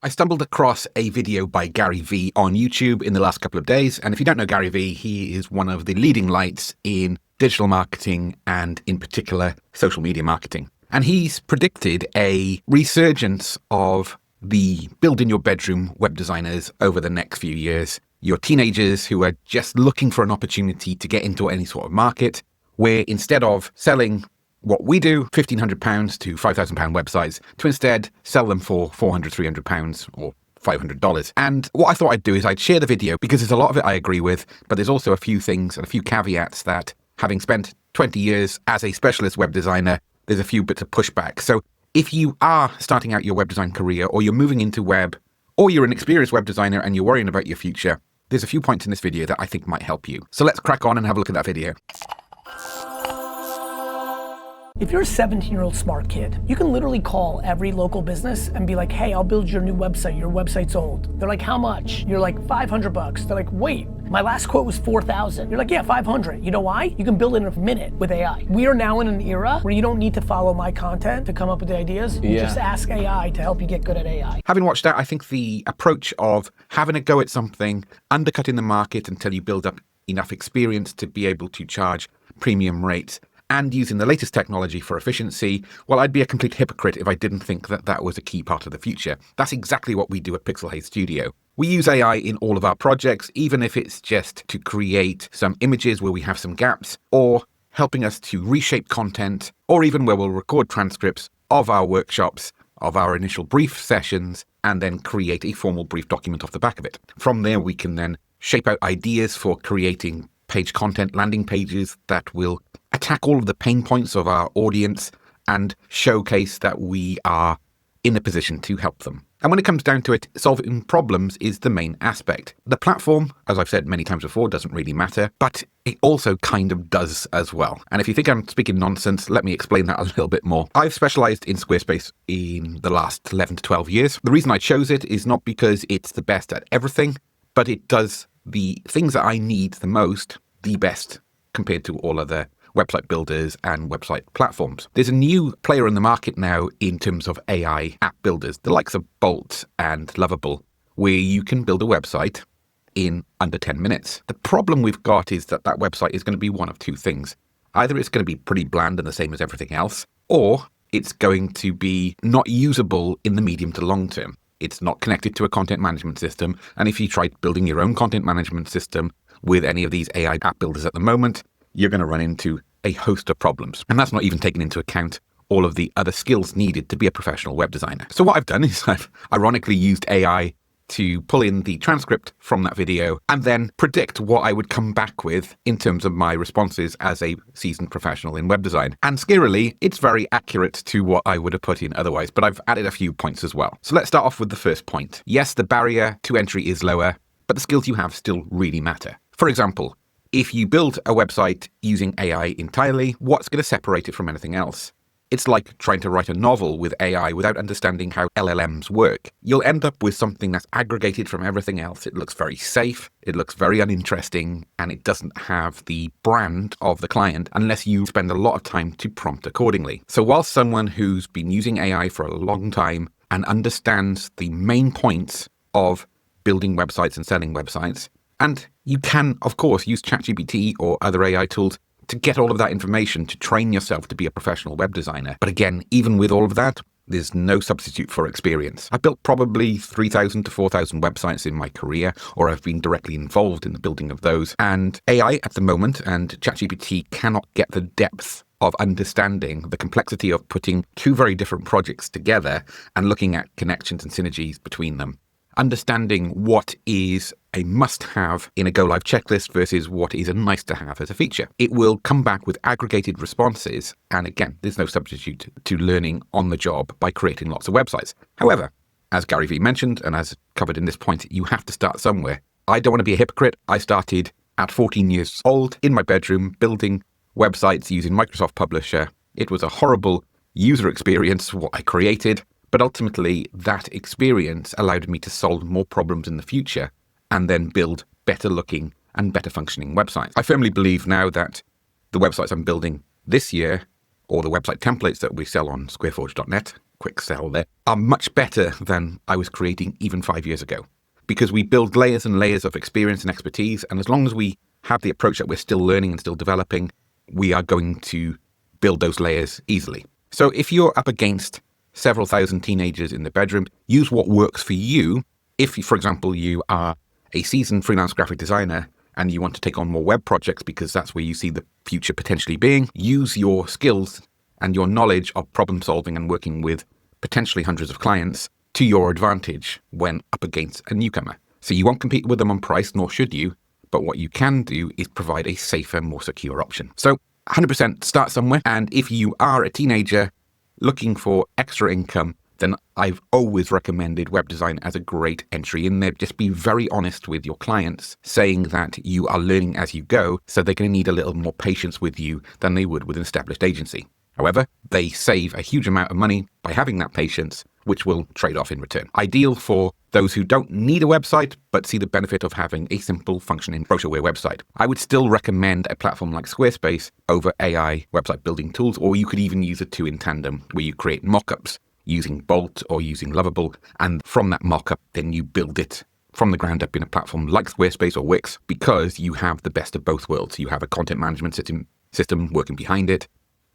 I stumbled across a video by Gary Vee on YouTube in the last couple of days. And if you don't know Gary Vee, he is one of the leading lights in digital marketing and in particular social media marketing. And he's predicted a resurgence of the build in your bedroom web designers over the next few years. Your teenagers who are just looking for an opportunity to get into any sort of market, where instead of selling what we do, £1,500 to £5,000 websites, to instead sell them for £400, £300 or $500. And what I thought I'd do is I'd share the video because there's a lot of it I agree with, but there's also a few things and a few caveats that, having spent 20 years as a specialist web designer, there's a few bits of pushback. So if you are starting out your web design career, or you're moving into web, or you're an experienced web designer and you're worrying about your future, there's a few points in this video that I think might help you. So let's crack on and have a look at that video. If you're a 17-year-old smart kid, you can literally call every local business and be like, hey, I'll build your new website. Your website's old. They're like, how much? You're like, $500. They're like, wait, my last quote was 4,000. You're like, yeah, 500. You know why? You can build it in a minute with AI. We are now in an era where you don't need to follow my content to come up with the ideas. You just ask AI to help you get good at AI. Having watched that, I think the approach of having a go at something, undercutting the market until you build up enough experience to be able to charge premium rates, and using the latest technology for efficiency, well, I'd be a complete hypocrite if I didn't think that that was a key part of the future. That's exactly what we do at pixelhaze.studio. We use AI in all of our projects, even if it's just to create some images where we have some gaps, or helping us to reshape content, or even where we'll record transcripts of our workshops, of our initial brief sessions, and then create a formal brief document off the back of it. From there, we can then shape out ideas for creating page content, landing pages that will attack all of the pain points of our audience and showcase that we are in a position to help them. And when it comes down to it, solving problems is the main aspect. The platform, as I've said many times before, doesn't really matter, but it also kind of does as well. And if you think I'm speaking nonsense, let me explain that a little bit more. I've specialized in Squarespace in the last 11 to 12 years. The reason I chose it is not because it's the best at everything, but it does the things that I need the most, the best compared to all other website builders and website platforms. There's a new player in the market now in terms of AI app builders, the likes of Bolt and Lovable, where you can build a website in under 10 minutes. The problem we've got is that that website is going to be one of two things. Either it's going to be pretty bland and the same as everything else, or it's going to be not usable in the medium to long term. It's not connected to a content management system. And if you try building your own content management system with any of these AI app builders at the moment, you're going to run into a host of problems. And that's not even taking into account all of the other skills needed to be a professional web designer. So what I've done is I've ironically used AI to pull in the transcript from that video and then predict what I would come back with in terms of my responses as a seasoned professional in web design. And scarily, it's very accurate to what I would have put in otherwise, but I've added a few points as well. So let's start off with the first point. Yes, the barrier to entry is lower, but the skills you have still really matter. For example, if you build a website using AI entirely, what's going to separate it from anything else? It's like trying to write a novel with AI without understanding how LLMs work. You'll end up with something that's aggregated from everything else. It looks very safe, it looks very uninteresting, and it doesn't have the brand of the client unless you spend a lot of time to prompt accordingly. So while someone who's been using AI for a long time and understands the main points of building websites and selling websites, and you can, of course, use ChatGPT or other AI tools to get all of that information to train yourself to be a professional web designer. But again, even with all of that, there's no substitute for experience. I built probably 3,000 to 4,000 websites in my career, or I've been directly involved in the building of those. And AI at the moment and ChatGPT cannot get the depth of understanding the complexity of putting two very different projects together and looking at connections and synergies between them. Understanding what is a must-have in a go-live checklist versus what is a nice-to-have as a feature. It will come back with aggregated responses, and again, there's no substitute to learning on the job by creating lots of websites. However, as Gary Vee mentioned, and as covered in this point, you have to start somewhere. I don't want to be a hypocrite. I started at 14 years old in my bedroom building websites using Microsoft Publisher. It was a horrible user experience, what I created. But ultimately, that experience allowed me to solve more problems in the future and then build better looking and better functioning websites. I firmly believe now that the websites I'm building this year, or the website templates that we sell on squareforge.net, quick sell there, are much better than I was creating even 5 years ago. Because we build layers and layers of experience and expertise, and as long as we have the approach that we're still learning and still developing, we are going to build those layers easily. So if you're up against several thousand teenagers in the bedroom, use what works for you. If, for example, you are a seasoned freelance graphic designer and you want to take on more web projects because that's where you see the future potentially being, use your skills and your knowledge of problem solving and working with potentially hundreds of clients to your advantage when up against a newcomer. So you won't compete with them on price, nor should you, but what you can do is provide a safer, more secure option. So 100% start somewhere. And if you are a teenager looking for extra income, then I've always recommended web design as a great entry in there. Just be very honest with your clients, saying that you are learning as you go, so they're going to need a little more patience with you than they would with an established agency. However, they save a huge amount of money by having that patience, which will trade off in return. Ideal for those who don't need a website, but see the benefit of having a simple functioning brochureware website. I would still recommend a platform like Squarespace over AI website building tools, or you could even use the two in tandem, where you create mockups using Bolt or using Lovable, and from that mockup, then you build it from the ground up in a platform like Squarespace or Wix, because you have the best of both worlds. You have a content management system working behind it,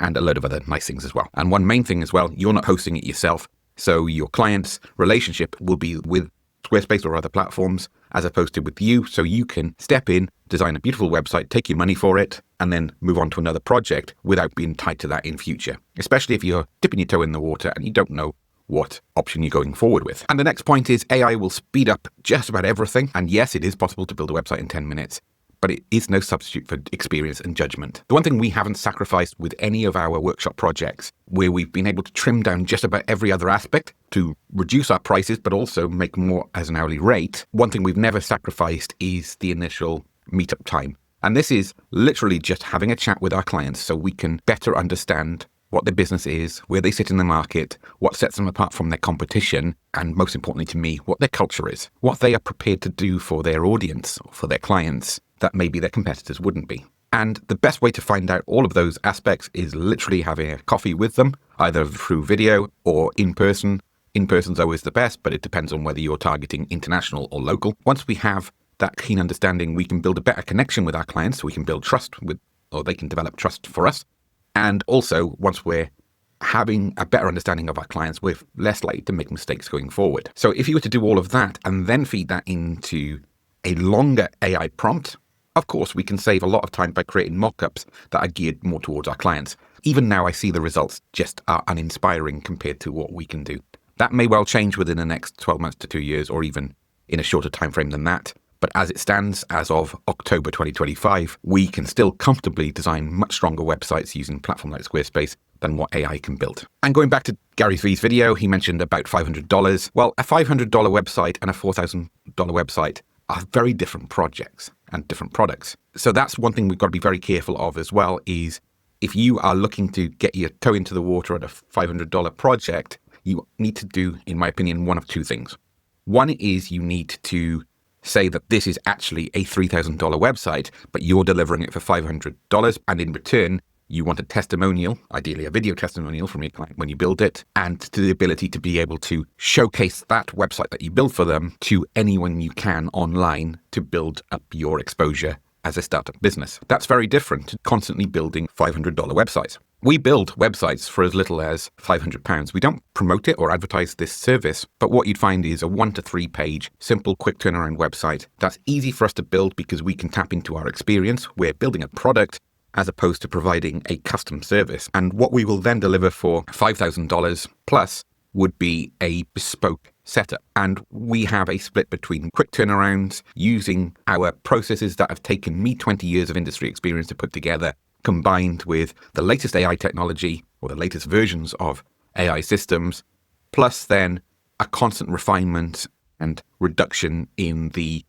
and a load of other nice things as well. And one main thing as well, you're not hosting it yourself, so your client's relationship will be with Squarespace or other platforms as opposed to with you, so you can step in, design a beautiful website, take your money for it, and then move on to another project without being tied to that in future, especially if you're dipping your toe in the water and you don't know what option you're going forward with. And the next point is AI will speed up just about everything. And yes, it is possible to build a website in 10 minutes, but it is no substitute for experience and judgment. The one thing we haven't sacrificed with any of our workshop projects, where we've been able to trim down just about every other aspect to reduce our prices, but also make more as an hourly rate, one thing we've never sacrificed is the initial meetup time. And this is literally just having a chat with our clients so we can better understand what their business is, where they sit in the market, what sets them apart from their competition, and most importantly to me, what their culture is, what they are prepared to do for their audience, or for their clients, that maybe their competitors wouldn't be. And the best way to find out all of those aspects is literally having a coffee with them, either through video or in person. In person's always the best, but it depends on whether you're targeting international or local. Once we have that keen understanding, we can build a better connection with our clients. We can build trust with, or they can develop trust for us. And also, once we're having a better understanding of our clients, we're less likely to make mistakes going forward. So if you were to do all of that and then feed that into a longer AI prompt, of course, we can save a lot of time by creating mockups that are geared more towards our clients. Even now, I see the results just are uninspiring compared to what we can do. That may well change within the next 12 months to 2 years, or even in a shorter time frame than that. But as it stands, as of October 2025, we can still comfortably design much stronger websites using a platform like Squarespace than what AI can build. And going back to Gary Vee's video, he mentioned about $500. Well, a $500 website and a $4,000 website are very different projects and different products. So that's one thing we've got to be very careful of as well, is if you are looking to get your toe into the water at a $500 project, you need to do, in my opinion, one of two things. One is you need to say that this is actually a $3,000 website, but you're delivering it for $500, and in return, you want a testimonial, ideally a video testimonial from your client when you build it, and to the ability to be able to showcase that website that you build for them to anyone you can online to build up your exposure as a startup business. That's very different to constantly building $500 websites. We build websites for as little as £500. We don't promote it or advertise this service, but what you'd find is a 1 to 3 page, simple, quick turnaround website that's easy for us to build because we can tap into our experience. We're building a product as opposed to providing a custom service. And what we will then deliver for $5,000 plus would be a bespoke setup. And we have a split between quick turnarounds using our processes that have taken me 20 years of industry experience to put together, combined with the latest AI technology or the latest versions of AI systems, plus then a constant refinement and reduction in the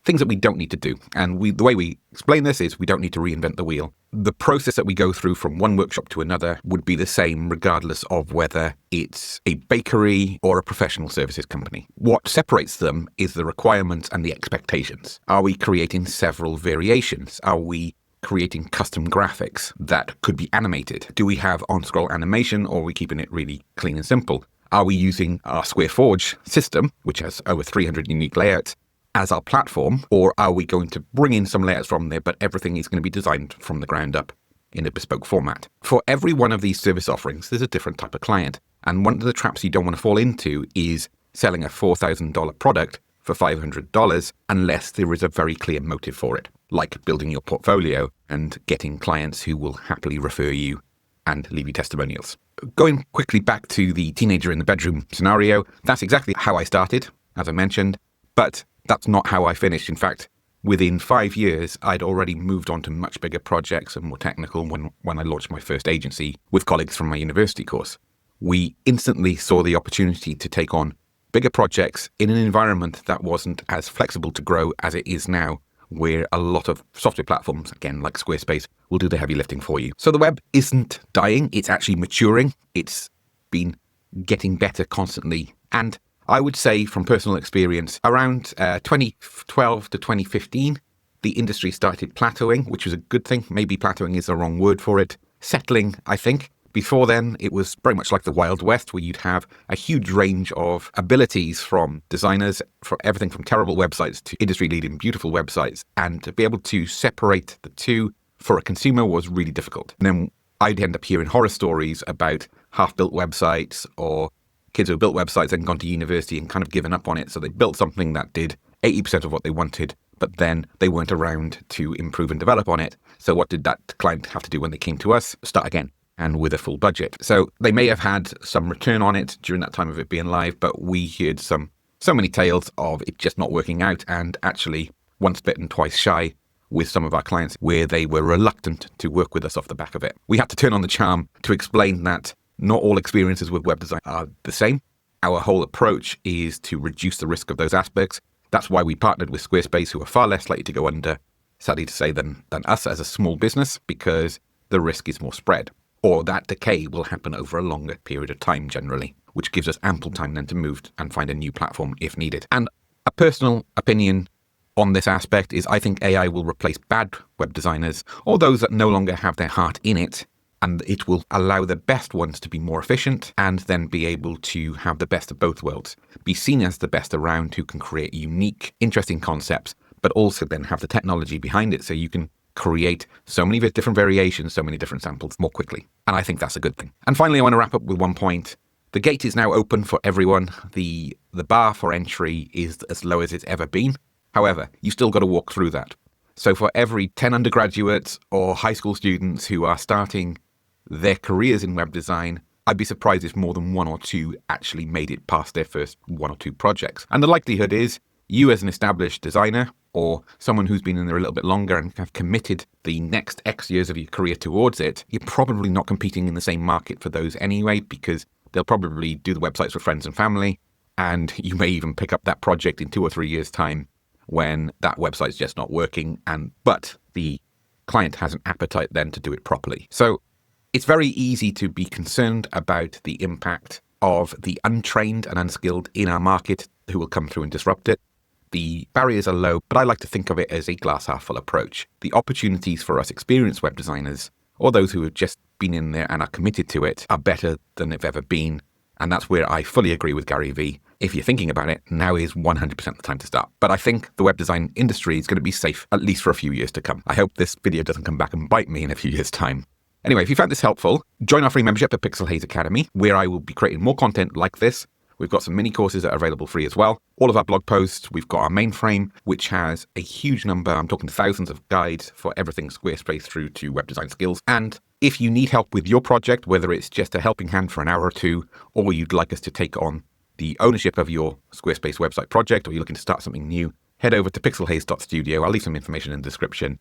things that we don't need to do. And the way we explain this is we don't need to reinvent the wheel. The process that we go through from one workshop to another would be the same regardless of whether it's a bakery or a professional services company. What separates them is the requirements and the expectations. Are we creating several variations? Are we creating custom graphics that could be animated? Do we have on-scroll animation, or are we keeping it really clean and simple? Are we using our SquareForge system, which has over 300 unique layouts, as our platform, or are we going to bring in some layouts from there, but everything is going to be designed from the ground up in a bespoke format? For every one of these service offerings, there's a different type of client. And one of the traps you don't want to fall into is selling a $4,000 product for $500 unless there is a very clear motive for it, like building your portfolio and getting clients who will happily refer you and leave you testimonials. Going quickly back to the teenager in the bedroom scenario, that's exactly how I started, as I mentioned, but that's not how I finished. In fact, within 5 years, I'd already moved on to much bigger projects and more technical when I launched my first agency with colleagues from my university course. We instantly saw the opportunity to take on bigger projects in an environment that wasn't as flexible to grow as it is now, where a lot of software platforms, again, like Squarespace, will do the heavy lifting for you. So the web isn't dying, it's actually maturing. It's been getting better constantly. And I would say from personal experience, around 2012 to 2015, the industry started plateauing, which was a good thing. Maybe plateauing is the wrong word for it. Settling, I think. Before then, it was very much like the Wild West, where you'd have a huge range of abilities from designers, for everything from terrible websites to industry-leading beautiful websites. And to be able to separate the two for a consumer was really difficult. And then I'd end up hearing horror stories about half-built websites or kids who built websites and gone to university and kind of given up on it. So they built something that did 80% of what they wanted, but then they weren't around to improve and develop on it. So what did that client have to do when they came to us? Start again, and with a full budget. So they may have had some return on it during that time of it being live, but we heard so many tales of it just not working out, and actually once bitten, twice shy with some of our clients, where they were reluctant to work with us off the back of it. We had to turn on the charm to explain that not all experiences with web design are the same. Our whole approach is to reduce the risk of those aspects. That's why we partnered with Squarespace, who are far less likely to go under, sadly to say, than us as a small business, because the risk is more spread. Or that decay will happen over a longer period of time generally, which gives us ample time then to move and find a new platform if needed. And a personal opinion on this aspect is I think AI will replace bad web designers, or those that no longer have their heart in it, and it will allow the best ones to be more efficient and then be able to have the best of both worlds, be seen as the best around who can create unique, interesting concepts, but also then have the technology behind it so you can create so many different variations, so many different samples more quickly. And I think that's a good thing. And finally, I want to wrap up with one point. The gate is now open for everyone. The bar for entry is as low as it's ever been. However, you still got to walk through that. So for every 10 undergraduates or high school students who are starting their careers in web design, I'd be surprised if more than one or two actually made it past their first one or two projects. And the likelihood is you as an established designer or someone who's been in there a little bit longer and have committed the next X years of your career towards it, you're probably not competing in the same market for those anyway, because they'll probably do the websites for friends and family, and you may even pick up that project in 2 or 3 years' time when that website's just not working, but the client has an appetite then to do it properly. So it's very easy to be concerned about the impact of the untrained and unskilled in our market who will come through and disrupt it. The barriers are low, but I like to think of it as a glass half full approach. The opportunities for us experienced web designers, or those who have just been in there and are committed to it, are better than they've ever been. And that's where I fully agree with Gary Vee. If you're thinking about it, now is 100% the time to start. But I think the web design industry is going to be safe, at least for a few years to come. I hope this video doesn't come back and bite me in a few years' time. Anyway, if you found this helpful, join our free membership at Pixelhaze Academy, where I will be creating more content like this. We've got some mini courses that are available free as well. All of our blog posts, we've got our mainframe, which has a huge number, I'm talking thousands of guides for everything Squarespace through to web design skills. And if you need help with your project, whether it's just a helping hand for an hour or two, or you'd like us to take on the ownership of your Squarespace website project, or you're looking to start something new, head over to pixelhaze.studio. I'll leave some information in the description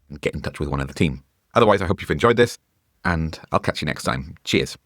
and get in touch with one of the team. Otherwise, I hope you've enjoyed this, and I'll catch you next time. Cheers.